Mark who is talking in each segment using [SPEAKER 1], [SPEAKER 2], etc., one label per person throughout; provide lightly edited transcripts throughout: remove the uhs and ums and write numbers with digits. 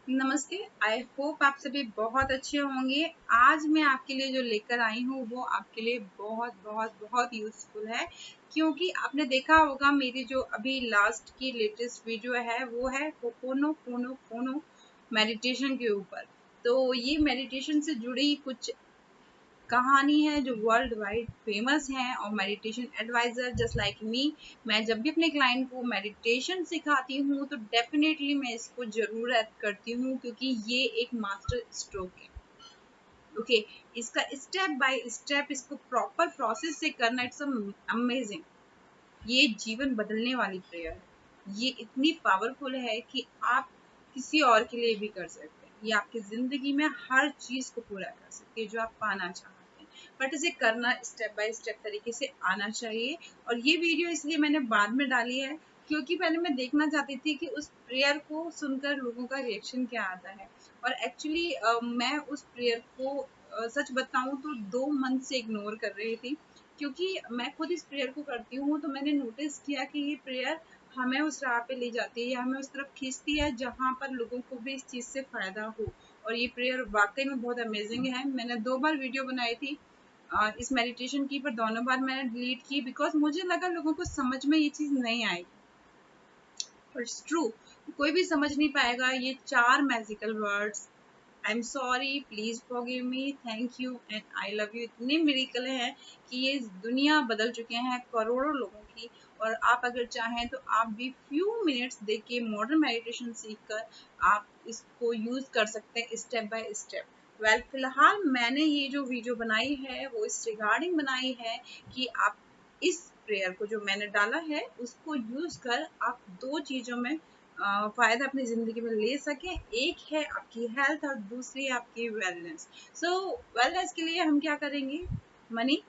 [SPEAKER 1] नमस्ते। I hope आप सभी बहुत अच्छे होंगे। आज मैं आपके लिए जो लेकर आई हूँ वो आपके लिए बहुत बहुत बहुत यूजफुल है, क्योंकि आपने देखा होगा मेरी जो अभी लास्ट की लेटेस्ट वीडियो है वो है होपोनोपोनो मेडिटेशन के ऊपर। तो ये मेडिटेशन से जुड़ी कुछ कहानी है जो वर्ल्ड वाइड फेमस है, और meditation advisor just like me, मैं जब भी अपने क्लाइंट को मेडिटेशन सिखाती हूँ तो डेफिनेटली मैं इसको जरूर ऐड करती हूँ, क्योंकि ये एक मास्टर स्ट्रोक है। ओके, इसका स्टेप बाय स्टेप इसको प्रॉपर प्रोसेस से करना, इट्स अमेजिंग। ये जीवन बदलने वाली प्रेयर है। ये इतनी पावरफुल है कि आप किसी और के लिए भी कर सकते हैं। ये आपकी जिंदगी में हर चीज को पूरा कर सकती है जो आप पाना चाहते हैं, बट इसे करना स्टेप बाय स्टेप तरीके से आना चाहिए। और ये वीडियो इसलिए मैंने बाद में डाली है क्योंकि पहले मैं देखना चाहती थी कि उस प्रेयर को सुनकर लोगों का रिएक्शन क्या आता है। और एक्चुअली मैं उस प्रेयर को सच बताऊं तो 2 मंथ से इग्नोर कर रही थी, क्योंकि मैं खुद इस प्रेयर को करती हूँ। तो मैंने नोटिस किया कि ये प्रेयर हमें उस राह पे ले जाती है, हमें उस तरफ खींचती है जहाँ पर लोगों को भी इस चीज़ से फायदा हो। और ये प्रेयर वाकई में बहुत अमेजिंग है। मैंने 2 बार वीडियो बनाई थी इस मेडिटेशन की, पर दोनों बार मैंने डिलीट की बिकॉज मुझे लगा लोगों को समझ में ये चीज़ नहीं आएगी। पर इट्स ट्रू, कोई भी समझ नहीं पाएगा ये 4 magical words. I am sorry, please forgive me, thank you and I love you इतने मिरेकल हैं कि ये दुनिया बदल चुके हैं करोड़ों लोगों की। और आप अगर चाहें तो आप भी फ्यू मिनट्स देख के मॉडर्न मेडिटेशन सीखकर आप इसको यूज कर सकते हैं स्टेप बाय स्टेप। वेल, फिलहाल मैंने ये जो वीडियो बनाई है वो इस रिगार्डिंग बनाई है कि आप इस प्रेयर को जो मैंने डाला है उसको यूज कर आप 2 चीजों में फायदा अपनी जिंदगी में ले सकें। एक है आपकी हेल्थ और दूसरी है आपकी वेलनेस। सो वेलनेस के लिए हम क्या करेंगे? Money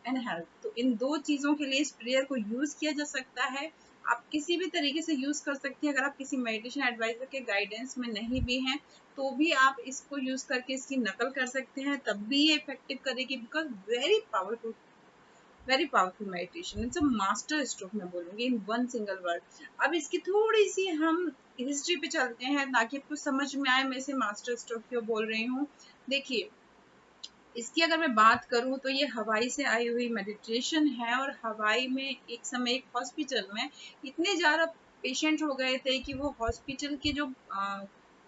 [SPEAKER 1] and health. तो इन 2 चीजों के लिए इस प्रेयर को यूज किया जा सकता है। आप किसी भी तरीके से यूज कर सकते हैं। अगर आप किसी मेडिटेशन एडवाइजर के गाइडेंस में नहीं भी हैं तो भी आप इसको यूज करके इसकी नकल कर सकते हैं, तब भी ये इफेक्टिव करेगी because very powerful meditation. It's a master stroke मैं बोलूंगी इन वन सिंगल वर्ड। अब इसकी थोड़ी सी हम हिस्ट्री पे चलते हैं ताकि आपको समझ में आए मैं इसे मास्टर स्ट्रोक क्यों बोल रही हूँ। देखिए, इसकी अगर मैं बात करूं तो ये हवाई से आई हुई मेडिटेशन है। और हवाई में एक समय एक हॉस्पिटल में इतने ज़्यादा पेशेंट हो गए थे कि वो हॉस्पिटल के जो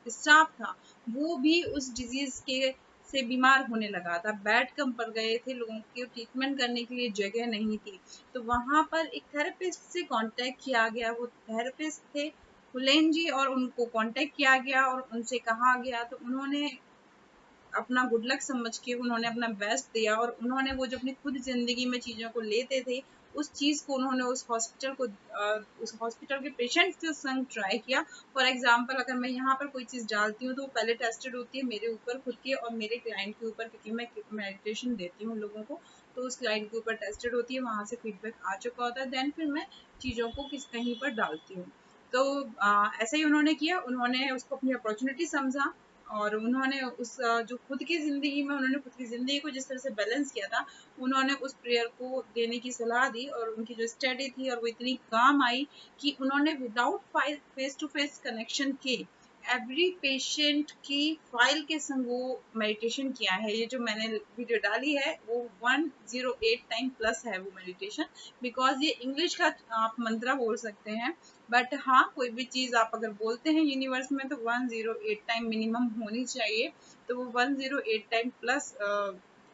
[SPEAKER 1] स्टाफ था वो भी उस डिजीज के से बीमार होने लगा था। बेड कम पड़ गए थे, लोगों के ट्रीटमेंट करने के लिए जगह नहीं थी। तो वहां पर एक थेरेपिस्ट से कांटेक्ट किया गया। वो थेरेपिस्ट थे हुलेन जी, और उनको कांटेक्ट किया गया और उनसे कहा गया, तो उन्होंने अपना गुड लक समझ के उन्होंने अपना बेस्ट दिया। और उन्होंने वो जो अपनी खुद जिंदगी में चीज़ों को लेते थे उस चीज़ को उन्होंने उस हॉस्पिटल के पेशेंट्स के संग ट्राई किया। फॉर एग्जांपल, अगर मैं यहाँ पर कोई चीज़ डालती हूँ तो वो पहले टेस्टेड होती है मेरे ऊपर खुद की और मेरे क्लाइंट के ऊपर, क्योंकि मैं मेडिटेशन देती हूँ लोगों को। तो उस क्लाइंट के ऊपर टेस्टेड होती है, वहाँ से फीडबैक आ चुका होता है, देन फिर मैं चीज़ों को कहीं पर डालती हूँ। तो ऐसा ही उन्होंने किया। उन्होंने उसको अपनी अपॉर्चुनिटी समझा और उन्होंने जो खुद की ज़िंदगी में उन्होंने खुद की ज़िंदगी को जिस तरह से बैलेंस किया था, उन्होंने उस प्रेयर को देने की सलाह दी। और उनकी जो स्टडी थी और वो इतनी काम आई कि उन्होंने without face to face connection के एवरी पेशेंट की फाइल के संग वो मेडिटेशन किया है। ये जो मैंने वीडियो डाली है वो 108 टाइम प्लस है वो मेडिटेशन। बिकॉज ये इंग्लिश का आप मंत्रा बोल सकते हैं, बट हाँ, कोई भी चीज़ आप अगर बोलते हैं यूनिवर्स में तो 108 टाइम मिनिमम होनी चाहिए। तो वो 108 टाइम प्लस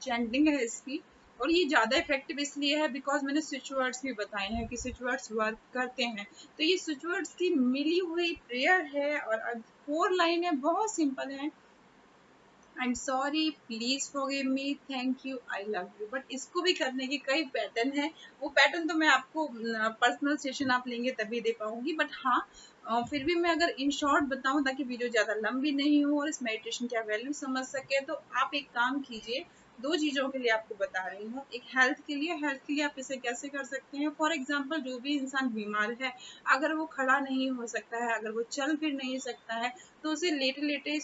[SPEAKER 1] चैंटिंग है इसकी। और ये ज़्यादा इफेक्टिव इसलिए है बिकॉज मैंने स्विच वर्ड्स भी बताए हैं कि स्विच वर्ड्स वर्क करते हैं। तो ये स्विच वर्ड्स की मिली हुई प्रेयर है और 4 लाइन है, बहुत सिंपल है। आई am sorry, please forgive me, thank you, I love you. But इसको भी करने के कई पैटर्न है। वो पैटर्न तो मैं आपको पर्सनल सेशन आप लेंगे तभी दे पाऊंगी। बट हाँ, फिर भी मैं अगर इन शॉर्ट बताऊं ताकि वीडियो ज़्यादा लंबी नहीं हो और इस मेडिटेशन का वैल्यू समझ सके, तो आप एक काम कीजिए। 2 चीज़ों के लिए आपको बता रही हूँ। एक हेल्थ के लिए आप इसे कैसे कर सकते हैं। फॉर एग्जाम्पल, जो भी इंसान बीमार है, अगर वो खड़ा नहीं हो सकता है, अगर वो चल फिर नहीं सकता है, तो उसे लेटे लेटे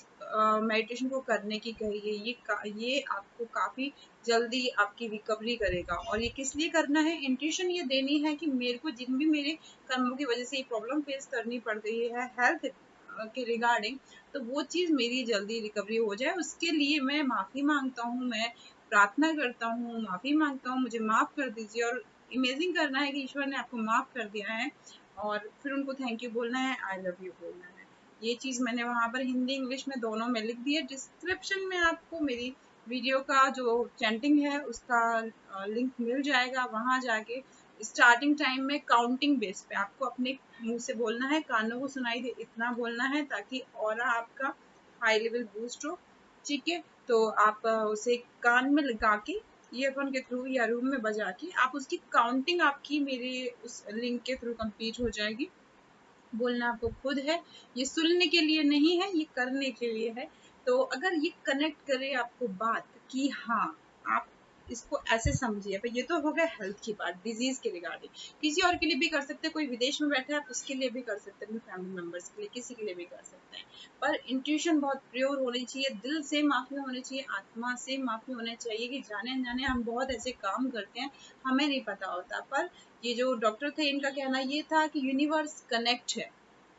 [SPEAKER 1] मेडिटेशन को करने की कहिए। ये आपको काफ़ी जल्दी आपकी रिकवरी करेगा। और ये किस लिए करना है? इंट्यूशन ये देनी है कि मेरे को जिन भी मेरे कर्मों की वजह से ये प्रॉब्लम फेस करनी पड़ गई है, हेल्थ के रिगार्डिंग, तो वो चीज़ मेरी जल्दी रिकवरी हो जाए उसके लिए मैं माफ़ी मांगता हूँ, मैं प्रार्थना करता हूँ, माफ़ी मांगता हूँ, मुझे माफ़ कर दीजिए। और इमेजिन करना है कि ईश्वर ने आपको माफ़ कर दिया है और फिर उनको थैंक यू बोलना है, आई लव यू बोलना है। ये चीज़ मैंने वहाँ पर हिंदी इंग्लिश में दोनों में लिख दी है। डिस्क्रिप्शन में आपको मेरी वीडियो का जो चैंटिंग है उसका लिंक मिल जाएगा। वहाँ जाके स्टार्टिंग टाइम में काउंटिंग बेस पे आपको अपने मुंह से बोलना है, कानों को सुनाई दे इतना बोलना है ताकि ऑरा आपका हाई लेवल बूस्ट हो। ठीक है, तो आप उसे कान में लगा के ईयरफोन के थ्रू या रूम में बजा के आप उसकी काउंटिंग आपकी मेरे उस लिंक के थ्रू कंप्लीट हो जाएगी। बोलना आपको खुद है, ये सुनने के लिए नहीं है, ये करने के लिए है। तो अगर ये कनेक्ट करे आपको बात कि हाँ आप इसको ऐसे समझिए, तो ये तो हो गया हेल्थ की बात, डिजीज के रिगार्डिंग। किसी और के लिए भी कर सकते हैं, कोई विदेश में बैठा है आप उसके लिए भी कर सकते हैं, अपने फैमिली मेंबर्स के लिए, किसी के लिए भी कर सकते हैं। पर इंट्यूशन बहुत प्योर होनी चाहिए, दिल से माफी होनी चाहिए, आत्मा से माफी होनी चाहिए कि जाने अनजाने हम बहुत ऐसे काम करते हैं हमें नहीं पता होता। पर ये जो डॉक्टर थे इनका कहना ये था कि यूनिवर्स कनेक्ट है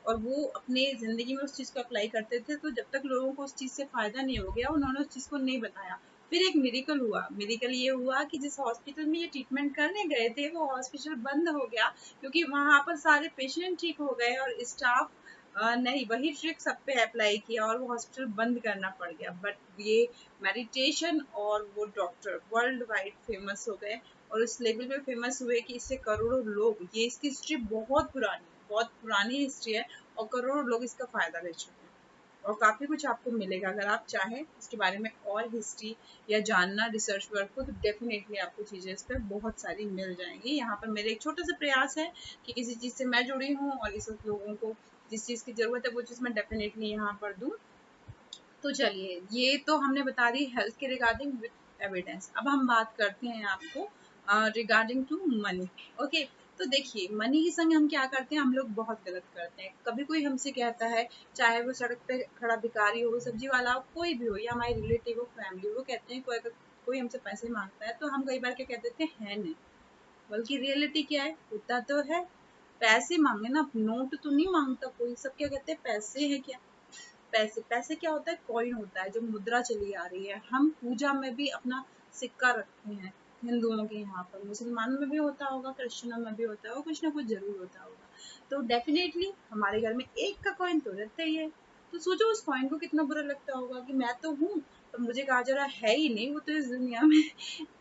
[SPEAKER 1] और वो अपने ज़िंदगी में उस चीज़ को अप्लाई करते थे। तो जब तक लोगों को उस चीज़ से फ़ायदा नहीं हो गया उन्होंने उस चीज़ को नहीं बताया। फिर एक मिरेकल हुआ, मिरेकल ये हुआ कि जिस हॉस्पिटल में ये ट्रीटमेंट करने गए थे वो हॉस्पिटल बंद हो गया, क्योंकि वहाँ पर सारे पेशेंट ठीक हो गए और स्टाफ नहीं वही ट्रिक सब पे अप्लाई किया और वो हॉस्पिटल बंद करना पड़ गया। बट ये मेडिटेशन और वो डॉक्टर वर्ल्ड वाइड फेमस हो गए और उस लेवल पे फेमस हुए कि इससे करोड़ों लोग, ये इसकी हिस्ट्री बहुत पुरानी है, बहुत पुरानी हिस्ट्री है और करोड़ों लोग इसका फायदा ले चुके हैं। और काफ़ी कुछ आपको मिलेगा अगर आप चाहें इसके बारे में और हिस्ट्री या जानना रिसर्च वर्क को, तो डेफिनेटली आपको चीज़ें इस पर बहुत सारी मिल जाएंगी। यहाँ पर मेरे एक छोटा सा प्रयास है कि किसी चीज़ से मैं जुड़ी हूँ और इस वक्त लोगों को जिस चीज़ की ज़रूरत है वो चीज़ मैं डेफिनेटली यहाँ पर दूँ। तो चलिए, ये तो हमने बता दी हेल्थ के रिगार्डिंग विद एविडेंस। अब हम बात करते हैं आपको रिगार्डिंग टू मनी। ओके, तो देखिए मनी के संग हम क्या करते हैं, हम लोग बहुत गलत करते हैं। कभी कोई हमसे कहता है, चाहे वो सड़क पे खड़ा भिखारी हो, सब्जी वाला हो, कोई भी हो या हमारे रिलेटिव हो, फैमिली हो, वो कहते हैं कोई अगर कोई हमसे पैसे मांगता है तो हम कई बार क्या कह देते हैं, है नहीं। बल्कि रियलिटी क्या है, होता तो है। पैसे मांगे ना, नोट तो नहीं मांगता कोई, सब क्या कहते हैं, पैसे है क्या। पैसे, पैसे क्या होता है, कॉइन होता है जो मुद्रा चली आ रही है। हम पूजा में भी अपना सिक्का रखते हैं, हिंदुओं के यहाँ पर, मुसलमानों में भी होता होगा, क्रिश्चियनों में भी होता होगा, कुछ ना कुछ जरूर होता होगा। तो डेफिनेटली हमारे घर में एक का कॉइन तो रहता ही है। तो सोचो उस कॉइन को कितना बुरा लगता होगा कि मैं तो हूँ पर मुझे कहा जा रहा है ही नहीं वो तो इस दुनिया में।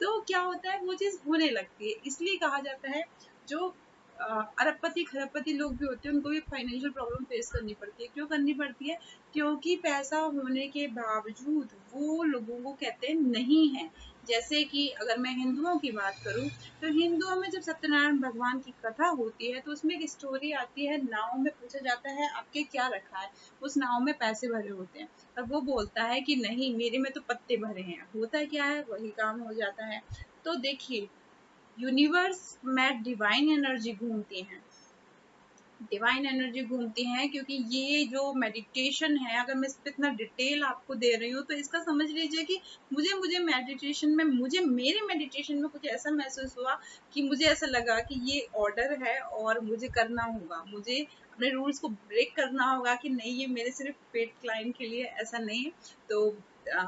[SPEAKER 1] तो क्या होता है, वो चीज होने लगती है। इसलिए कहा जाता है जो अरबपति खरबपति लोग भी होते हैं उनको भी फाइनेंशियल प्रॉब्लम फेस करनी पड़ती है। क्यों करनी पड़ती है, क्योंकि पैसा होने के बावजूद वो लोगों को कहते हैं नहीं है। जैसे कि अगर मैं हिंदुओं की बात करूं, तो हिंदुओं में जब सत्यनारायण भगवान की कथा होती है तो उसमें एक स्टोरी आती है, नाव में पूछा जाता है आपके क्या रखा है, उस नाव में पैसे भरे होते हैं। और वो बोलता है कि नहीं मेरे में तो पत्ते भरे हैं। होता क्या है, वही काम हो जाता है। तो देखिए, यूनिवर्स में डिवाइन एनर्जी घूमती है, डिवाइन एनर्जी घूमती हैं, क्योंकि ये जो मेडिटेशन है, अगर मैं इस पर इतना डिटेल आपको दे रही हूँ तो इसका समझ लीजिए कि मुझे मुझे मेडिटेशन में मुझे मेरे मेडिटेशन में कुछ ऐसा महसूस हुआ कि मुझे ऐसा लगा कि ये ऑर्डर है और मुझे करना होगा, मुझे अपने रूल्स को ब्रेक करना होगा कि नहीं ये मेरे सिर्फ पेड क्लाइंट के लिए ऐसा नहीं है। तो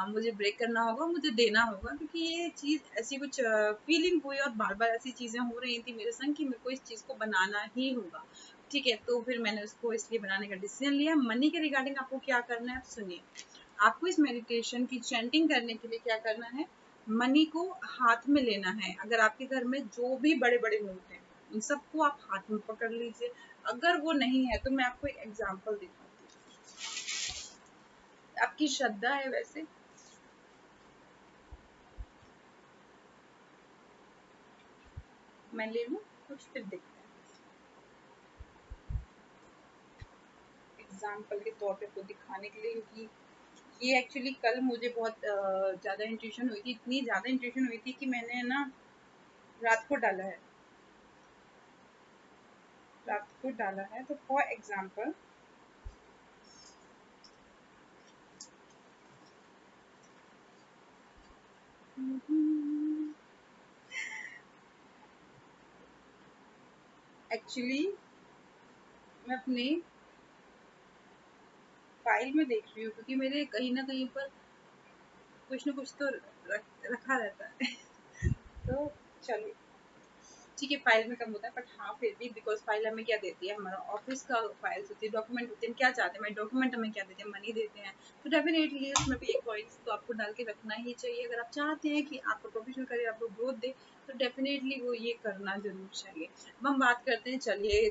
[SPEAKER 1] मुझे ब्रेक करना होगा, मुझे देना होगा, क्योंकि ये चीज़ ऐसी कुछ फीलिंग हुई और बार बार ऐसी चीज़ें हो रही थी मेरे संग कि मेरे को इस चीज़ को बनाना ही होगा। ठीक है, तो फिर मैंने उसको इसलिए बनाने का डिसीजन लिया। मनी के रिगार्डिंग आपको क्या करना है, आप सुनिए। आपको इस मेडिटेशन की चैंटिंग करने के लिए क्या करना है, मनी को हाथ में लेना है। अगर आपके घर में जो भी बड़े बड़े नोट हैं उन सबको आप हाथ में पकड़ लीजिए। अगर वो नहीं है तो मैं आपको एक एग्जाम्पल दिखाती हूँ, आपकी श्रद्धा है वैसे। मैं ले लूँ कुछ, फिर देखते हैं। एग्जाम्पल के तौर पे को दिखाने के लिए, क्योंकि ये एक्चुअली कल मुझे बहुत ज़्यादा इंट्यूशन हुई थी, इतनी ज़्यादा इंट्यूशन हुई थी कि मैंने ना रात को डाला है, रात को डाला है। तो फॉर एग्जाम्पल एक्चुअली मैं अपने फाइल में देख रही हूँ, क्योंकि मेरे कहीं ना कहीं पर कुछ ना कुछ तो रखा रहता है तो चलिए ठीक है, फाइल में कम होता है, बट हाँ फिर भी बिकॉज फाइल हमें क्या देती है, हमारा ऑफिस का फाइल्स होती है, डॉक्यूमेंट होते हैं, क्या चाहते हैं डॉक्यूमेंट हमें क्या देते हैं, मनी देते हैं, तो डेफिनेटली उसमें भी एक पॉइंट्स तो आपको डाल के रखना ही चाहिए। अगर आप चाहते हैं कि आपका प्रोफेशनल करियर आपको ग्रोथ दे, तो डेफिनेटली वो ये करना जरूर चाहिए। अब हम बात करते हैं, चलिए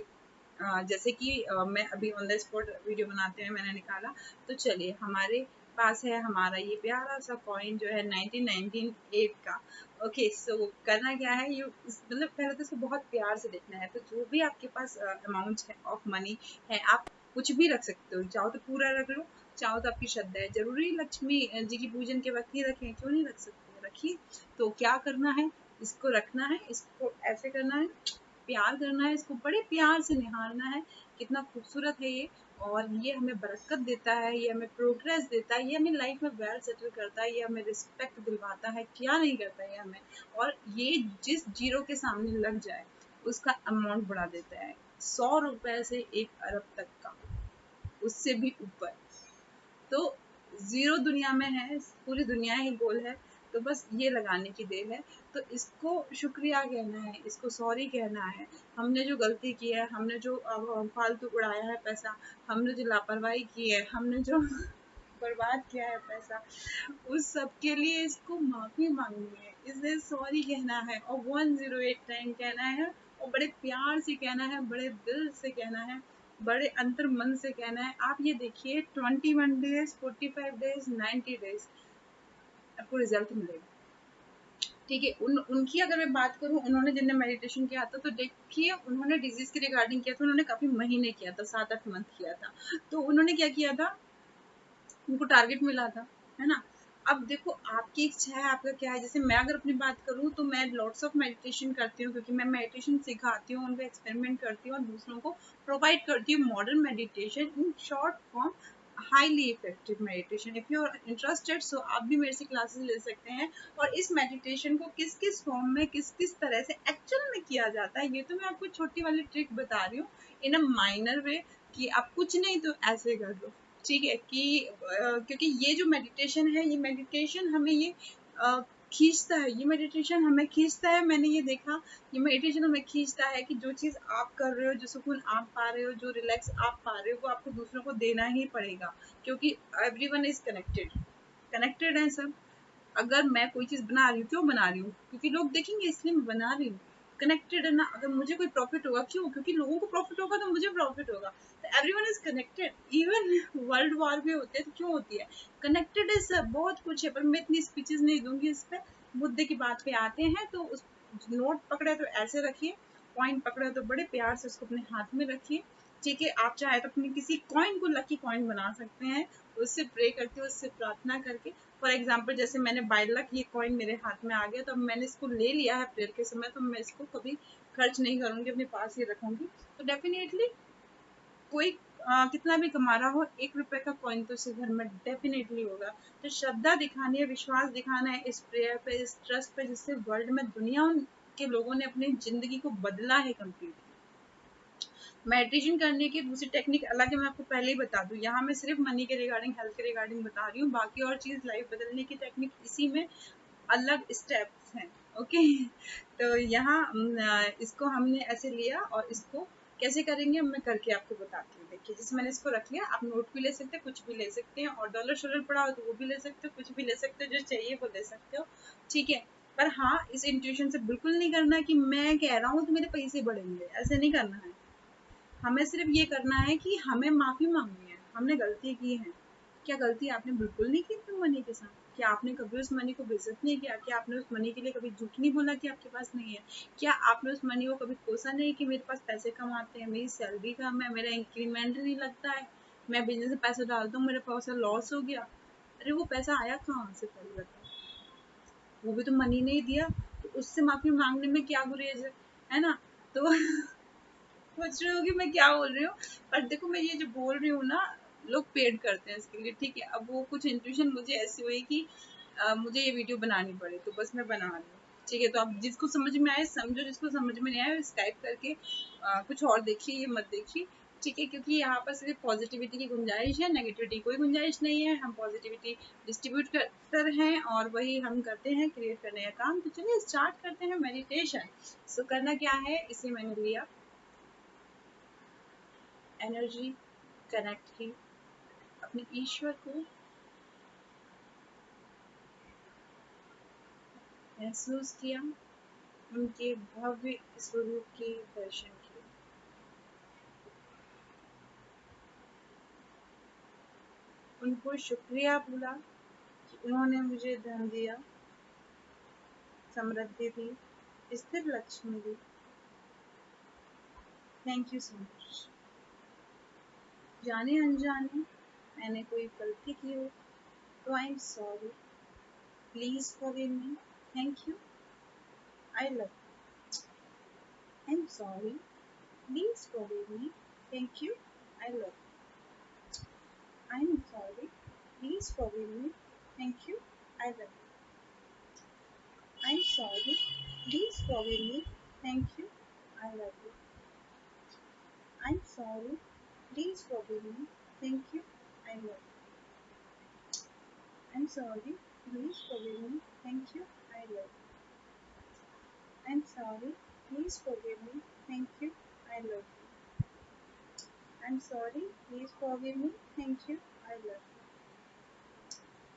[SPEAKER 1] जैसे कि मैं अभी ऑन द स्पॉट वीडियो बनाते हुए मैंने निकाला, तो चलिए हमारे पास है हमारा ये प्यारा सा कॉइन जो है 1998 का। ओके सो करना क्या है, यू मतलब पहले तो इसको बहुत प्यार से देखना है। तो जो भी आपके पास अमाउंट है ऑफ मनी है, आप कुछ भी रख सकते हो, चाहो तो पूरा रख लो, चाहो तो आपकी श्रद्धा है, जरूरी लक्ष्मी जी की पूजन के वक्त ही रखें, क्यों नहीं रख सकते, रखिए। तो क्या करना है, इसको रखना है, इसको ऐसे करना है, प्यार करना है, इसको बड़े प्यार से निहारना है। कितना खूबसूरत है ये, और ये हमें बरकत देता है, ये हमें प्रोग्रेस देता है, ये हमें लाइफ में वेल सेटल करता है, ये हमें रिस्पेक्ट दिलवाता है, क्या नहीं करता है ये हमें। और ये जिस जीरो के सामने लग जाए उसका अमाउंट बढ़ा देता है, 100 रुपए से 1 अरब तक का, उससे भी ऊपर। तो जीरो दुनिया में है, पूरी दुनिया ही गोल है, तो बस ये लगाने की देर है। तो इसको शुक्रिया कहना है, इसको सॉरी कहना है, हमने जो गलती की है, हमने जो फालतू उड़ाया है पैसा, हमने जो लापरवाही की है, हमने जो बर्बाद किया है पैसा, उस सब के लिए इसको माफी मांगनी है, इसे सॉरी कहना है और 108 टाइम कहना है, और बड़े प्यार से कहना है, बड़े दिल से कहना है, बड़े अंतर मन से कहना है। आप ये देखिए 21 डेज, 45 डेज, 90 डेज आपको रिजल्ट मिलेगा। ठीक है, उनकी अगर मैं बात करूं, उन्होंने जिन्हें मेडिटेशन किया था, तो देखिए उन्होंने डिजीज के रिगार्डिंग किया था, उन्होंने काफी महीने किया था, 7-8 मंथ किया था। तो उन्होंने क्या किया था, उनको टारगेट मिला था, है ना। अब देखो आपकी इच्छा है, आपका क्या है। जैसे मैं अगर अपनी बात करूँ, तो मैं लॉट्स ऑफ मेडिटेशन करती हूँ, क्योंकि मैं मेडिटेशन सिखाती हूँ, उनको एक्सपेरिमेंट करती हूँ और दूसरों को प्रोवाइड करती हूँ modern meditation in short form, highly effective meditation. If you are interested, so आप भी मेरे से क्लासेस ले सकते हैं। और इस मेडिटेशन को किस किस फॉर्म में, किस किस तरह से एक्चुअल में किया जाता है, ये तो मैं आपको छोटी वाली ट्रिक बता रही हूँ इन अ माइनर वे, कि आप कुछ नहीं तो ऐसे कर लो। ठीक है कि क्योंकि ये जो मेडिटेशन है, ये मेडिटेशन हमें ये खींचता है, ये मेडिटेशन हमें खींचता है। मैंने ये देखा, ये मेडिटेशन हमें खींचता है कि जो चीज़ आप कर रहे हो, जो सुकून आप पा रहे हो, जो रिलैक्स आप पा रहे हो, वो आपको दूसरों को देना ही पड़ेगा, क्योंकि एवरीवन इज कनेक्टेड, कनेक्टेड है सब। अगर मैं कोई चीज़ बना रही हूँ, क्यों बना रही हूँ, क्योंकि लोग देखेंगे इसलिए मैं बना रही हूँ। कनेक्टेड है ना, अगर मुझे कोई प्रॉफिट होगा, क्यों, क्योंकि लोगों को प्रॉफिट होगा तो मुझे प्रॉफिट होगा। तो everyone is connected, even world war भी होते हैं तो क्यों होती है, कनेक्टेड है सब, बहुत कुछ है। पर मैं इतनी स्पीचेस नहीं दूंगी इस पे, मुद्दे की बात पे आते हैं। तो उस नोट पकड़े तो ऐसे रखिए, कॉइन पकड़े तो बड़े प्यार से उसको अपने हाथ में रखिए। ठीक है, आप चाहे तो अपनी किसी कॉइन को लकी कॉइन बना सकते हैं, उससे प्रे करके, उससे प्रार्थना करके। फॉर एग्जाम्पल जैसे मैंने बाय लक ये कॉइन मेरे हाथ में आ गया, तो मैंने इसको ले लिया है प्रेयर के समय, तो मैं इसको कभी खर्च नहीं करूंगी, अपने पास ही रखूंगी। तो डेफिनेटली कोई कितना भी कमा रहा हो, 1 रुपए का कॉइन तो उसके घर में डेफिनेटली होगा। तो श्रद्धा दिखानी है, विश्वास दिखाना है इस प्रेयर पे, इस ट्रस्ट पे, जिससे वर्ल्ड में दुनिया के लोगों ने अपनी जिंदगी को बदला है कम्प्लीटली। मेडिटेशन करने की दूसरी टेक्निक अलग है, मैं आपको पहले ही बता दूं। यहाँ मैं सिर्फ मनी के रिगार्डिंग, हेल्थ के रिगार्डिंग बता रही हूँ, बाकी और चीज लाइफ बदलने की टेक्निक इसी में अलग स्टेप्स हैं। ओके तो यहाँ इसको हमने ऐसे लिया, और इसको कैसे करेंगे मैं करके आपको बताती हूँ। देखिए जैसे मैंने इसको रख लिया, आप नोट भी ले सकते हैं, कुछ भी ले सकते हैं, और डॉलर शॉलर पड़ा हो तो वो भी ले सकते हो, कुछ भी ले सकते हो, जो चाहिए वो ले सकते हो। ठीक है, पर हाँ इस इंट्यूशन से बिल्कुल नहीं करना कि मैं कह रहा हूँ तो मेरे पैसे बढ़ेंगे, ऐसे नहीं करना है। हमें सिर्फ ये करना है कि हमें माफी मांगनी है, हमने गलती की है। क्या गलती आपने बिल्कुल नहीं की अपने मनी के साथ? क्या आपने कभी उस मनी को बेइज्जत नहीं किया? क्या आपने उस मनी के लिए कभी झूठ नहीं बोला कि आपके पास नहीं है? क्या आपने उस मनी को कभी कोसा नहीं कि मेरे पास पैसे कम आते हैं, मेरी सैलरी कम है, मेरा इंक्रीमेंट नहीं लगता है, मैं बिजनेस में पैसा डालता हूँ, मेरा पैसा लॉस हो गया? अरे वो पैसा आया कहाँ से, पहले बताओ। वो भी तो मनी नहीं दिया, तो उससे माफी मांगने में क्या गुरेज है ना। तो सोच रहे हो कि मैं क्या बोल रही हूँ, पर देखो मैं ये जो बोल रही हूँ ना, लोग पेड करते हैं इसके लिए। ठीक है, अब वो कुछ इंट्यूशन मुझे ऐसी हुई कि मुझे ये वीडियो बनानी पड़े, तो बस मैं बना रही हूँ। ठीक है, तो आप जिसको समझ में आए समझो, जिसको समझ में नहीं आए स्काइप करके कुछ और देखिए, ये मत देखिए। ठीक है, क्योंकि यहाँ पर सिर्फ पॉजिटिविटी की गुंजाइश है, नेगेटिविटी कोई गुंजाइश नहीं है। हम पॉजिटिविटी डिस्ट्रीब्यूट कर हैं और वही हम करते हैं क्रिएट करने का काम। तो चलिए स्टार्ट करते हैं मेडिटेशन। सो करना क्या है, इसे मैंने लिया, एनर्जी कनेक्ट की अपने ईश्वर को, महसूस किया, उनके भव्य स्वरूप के दर्शन किए। उनको शुक्रिया बोला कि उन्होंने मुझे धन दिया, समृद्धि दी, स्थिर लक्ष्मी दी। Thank you so much. जाने अनजाने मैंने कोई गलती की हो तो I am sorry, please forgive me, thank you, I love you. I am sorry, please forgive me, thank you, I love you. I am sorry, please forgive me, thank you, I love you. I'm sorry. Please forgive me. Thank you. I love you. I'm sorry. Please forgive me. Thank you. I love you. I'm sorry. Please forgive me. Thank you. I love you. I'm sorry. Please forgive me. Thank you. I love you. I'm sorry. Please forgive me. Thank you. I love you.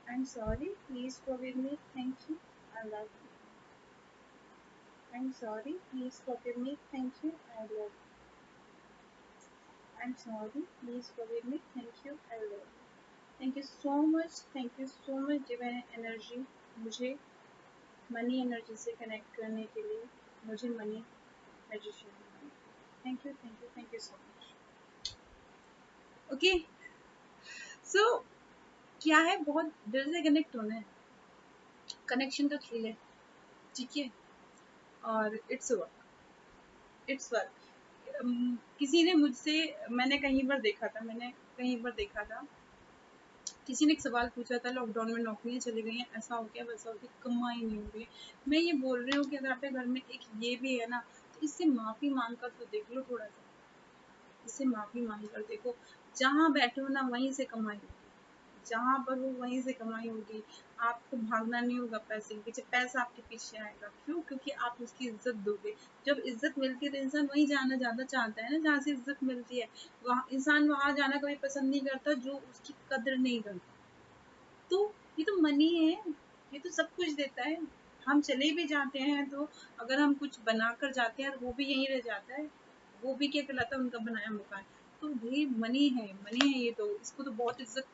[SPEAKER 1] I'm sorry. Please forgive me. Thank you. I love you. I'm sorry. Please forgive me. Thank you. I love you. I'm sorry. Please forgive me. Thank you. I love you. Thank you so much. Thank you so much divine energy, मुझे money energy से connect करने के लिए, मुझे money magician बनाने। Thank you, thank you, thank you so much. Okay, so क्या है, बहुत दिल से कनेक्ट होना है, कनेक्शन का खेल है, ठीक है, और इट्स वर्क, इट्स वर्क। किसी ने मुझसे, मैंने कहीं पर देखा था, किसी ने एक सवाल पूछा था, लॉकडाउन में नौकरियां चली गई हैं, ऐसा हो गया वैसा हो गया, कमाई नहीं हो रही। मैं ये बोल रही हूँ कि अगर आपके घर में एक ये भी है ना, तो इससे माफी मांग कर तो देख लो, थोड़ा सा इससे माफी मांग कर देखो। जहाँ बैठे हो ना, वहीं से कमाई होगी, जहाँ पर हो वहीं से कमाई होगी। आपको भागना नहीं होगा पैसे के पीछे, पैसा आपके पीछे आएगा। क्यों? क्योंकि आप उसकी इज्जत दोगे। जब इज्जत मिलती है तो इंसान वहीं जाना ज्यादा चाहता है ना, जहाँ से इज्जत मिलती है। वहाँ इंसान वहां जाना कभी पसंद नहीं करता जो उसकी कदर नहीं करता। तो ये तो मनी है, ये तो सब कुछ देता है। हम चले भी जाते हैं तो अगर हम कुछ बनाकर जाते हैं और वो भी यहीं रह जाता है, वो भी क्या कहलाता है, उनका बनाया मकान। तो ये मनी है, मनी है, ये तो इसको तो बहुत इज्जत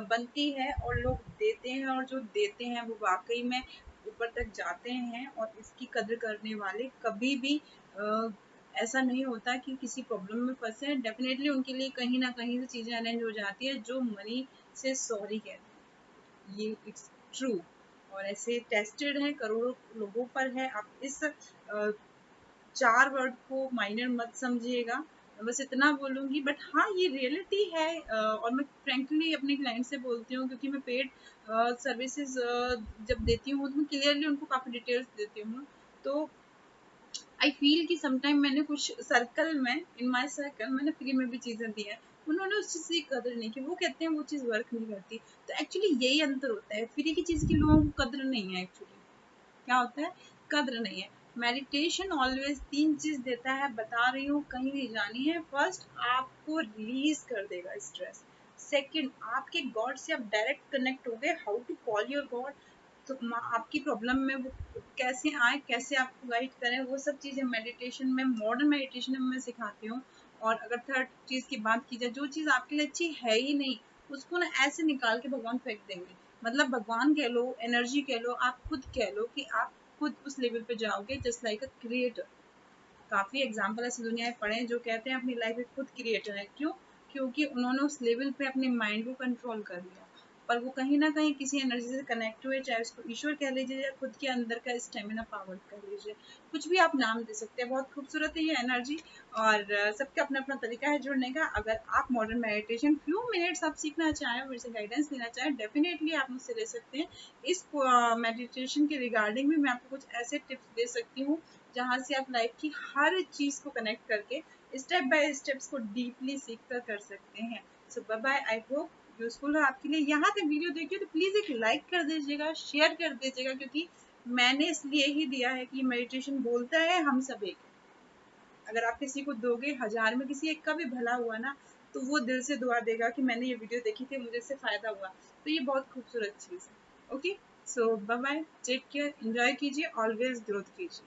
[SPEAKER 1] बनती है, और लोग देते हैं, और जो देते हैं वो वाकई में ऊपर तक जाते हैं। और इसकी कदर करने वाले कभी भी ऐसा नहीं होता कि किसी प्रॉब्लम में फंसे हैं। डेफिनेटली उनके लिए कहीं ना कहीं से चीजें अरेंज हो जाती है, जो मनी से सॉरी कहते हैं। ये इट्स ट्रू, और ऐसे टेस्टेड है, करोड़ों लोगों पर है। आप इस 4 वर्ड को माइनर मत समझिएगा, बस इतना बोलूंगी। बट हाँ, ये रियलिटी है, और मैं फ्रेंकली अपने क्लाइंट से बोलती हूँ, क्योंकि मैं पेड सर्विसेज जब देती हूँ तो मैं क्लियरली उनको काफ़ी डिटेल्स देती हूँ। तो आई फील कि समटाइम मैंने कुछ सर्कल में, इन माई सर्कल, मैंने फ्री में भी चीज़ें दी हैं, उन्होंने उस चीज़ की कदर नहीं की। वो कहते हैं वो चीज़ वर्क नहीं करती। तो एक्चुअली यही अंतर होता है, फ्री की चीज़ की लोगों को कदर नहीं है। एक्चुअली क्या होता है, कद्र नहीं है। मेडिटेशन ऑलवेज 3 चीज देता है, बता रही हूँ, कहीं नहीं जानी है। फर्स्ट, आपको रिलीज कर देगा स्ट्रेस। सेकंड, आपके गॉड से आप डायरेक्ट कनेक्ट हो गए, how to call your god. तो आपकी प्रॉब्लम में वो कैसे आए, कैसे आपको गाइड करें, वो सब चीज़ें मेडिटेशन में, मॉडर्न मेडिटेशन में मैं सिखाती हूँ। और अगर थर्ड चीज़ की बात की जाए, जो चीज़ आपके लिए अच्छी है ही नहीं, उसको ना ऐसे निकाल के भगवान फेंक देंगे। मतलब भगवान कह लो, एनर्जी कह लो, आप खुद कह लो कि आप खुद उस लेवल पे जाओगे, जस्ट लाइक अ क्रिएटर। काफी एग्जाम्पल ऐसी दुनिया में पड़े हैं जो कहते हैं अपनी लाइफ में खुद क्रिएटर है। क्यों? क्योंकि उन्होंने उस लेवल पे अपने माइंड को कंट्रोल कर लिया, पर वो कहीं ना कहीं किसी एनर्जी से कनेक्ट हुए, चाहे उसको ईश्वर कह लीजिए या खुद के अंदर का स्टेमिना पावर कह लीजिए, कुछ भी आप नाम दे सकते हैं। बहुत खूबसूरत है ये एनर्जी, और सबका अपना अपना तरीका है जुड़ने का। अगर आप मॉडर्न मेडिटेशन फ्यू मिनट्स आप सीखना चाहें, मेरे से गाइडेंस लेना चाहें, डेफिनेटली आप मुझसे ले सकते हैं। इस मेडिटेशन के रिगार्डिंग भी मैं आपको कुछ ऐसे टिप्स दे सकती हूँ जहाँ से आप लाइफ की हर चीज़ को कनेक्ट करके स्टेप बाय स्टेप्स को डीपली सीख कर सकते हैं। So bye bye, I hope useful हो आपके लिए। यहाँ तक वीडियो देखिए तो प्लीज एक लाइक कर दीजिएगा, शेयर कर दीजिएगा, क्योंकि मैंने इसलिए ही दिया है कि मेडिटेशन बोलता है हम सब एक। अगर आप किसी को दोगे, 1000 में किसी एक का भी भला हुआ ना, तो वो दिल से दुआ देगा कि मैंने ये वीडियो देखी थी, मुझे इससे फायदा हुआ। तो ये बहुत खूबसूरत चीज है। Okay, so bye bye, take care, enjoy कीजिए, ऑलवेज ग्रोथ कीजिए।